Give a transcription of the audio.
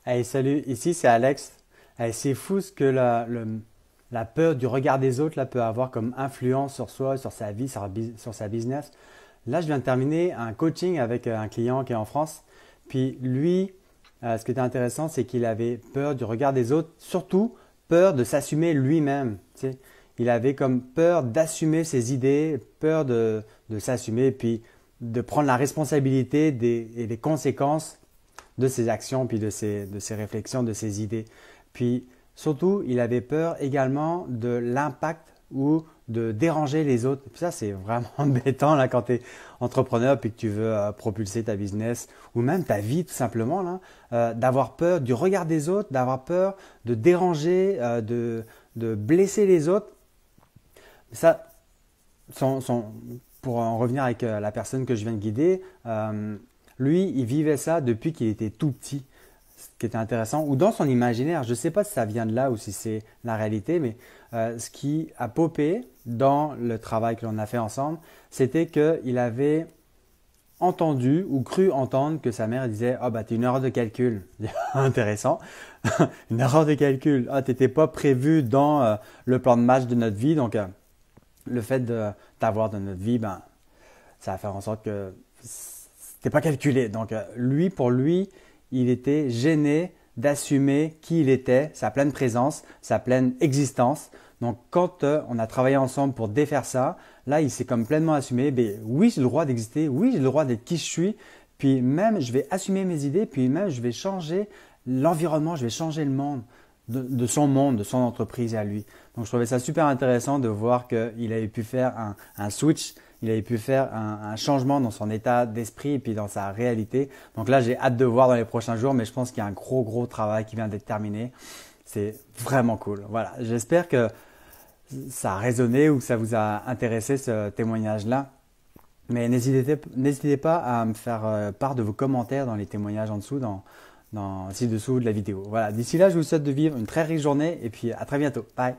Hey, salut, ici c'est Alex. Hey, c'est fou ce que la peur du regard des autres là, peut avoir comme influence sur soi, sur sa vie, sur sa business. Là, je viens de terminer un coaching avec un client qui est en France. Puis lui, ce qui était intéressant, c'est qu'il avait peur du regard des autres, surtout peur de s'assumer lui-même. Tu sais. Il avait comme peur d'assumer ses idées, peur de s'assumer, puis de prendre la responsabilité et des conséquences de ses actions, puis de ses réflexions, de ses idées. Puis surtout, il avait peur également de l'impact ou de déranger les autres. Puis ça, c'est vraiment embêtant là, quand tu es entrepreneur puis que tu veux propulser ta business ou même ta vie tout simplement, là, d'avoir peur du regard des autres, d'avoir peur de déranger, de blesser les autres. Ça, pour en revenir avec la personne que je viens de guider, lui, il vivait ça depuis qu'il était tout petit, ce qui était intéressant, ou dans son imaginaire. Je ne sais pas si ça vient de là ou si c'est la réalité, mais ce qui a popé dans le travail que l'on a fait ensemble, c'était qu'il avait entendu ou cru entendre que sa mère disait «Ah bah t'es une erreur de calcul». Intéressant. Une erreur de calcul. Ah, t'étais pas prévu dans le plan de match de notre vie, donc le fait de t'avoir dans notre vie, ben, ça va faire en sorte que c'était pas calculé. Donc lui, pour lui, il était gêné d'assumer qui il était, sa pleine présence, sa pleine existence. Donc quand on a travaillé ensemble pour défaire ça, là il s'est comme pleinement assumé, ben, oui j'ai le droit d'exister, oui j'ai le droit d'être qui je suis, puis même je vais assumer mes idées, puis même je vais changer l'environnement, je vais changer le monde, de son monde, de son entreprise à lui. Donc je trouvais ça super intéressant de voir qu'il avait pu faire un switch, il avait pu faire un changement dans son état d'esprit et puis dans sa réalité. Donc là j'ai hâte de voir dans les prochains jours, mais je pense qu'il y a un gros travail qui vient d'être terminé. C'est vraiment cool. Voilà, j'espère que ça a résonné ou que ça vous a intéressé ce témoignage-là. Mais n'hésitez pas à me faire part de vos commentaires dans les témoignages en dessous, ci-dessous de la vidéo. Voilà, d'ici là, je vous souhaite de vivre une très riche journée et puis à très bientôt. Bye!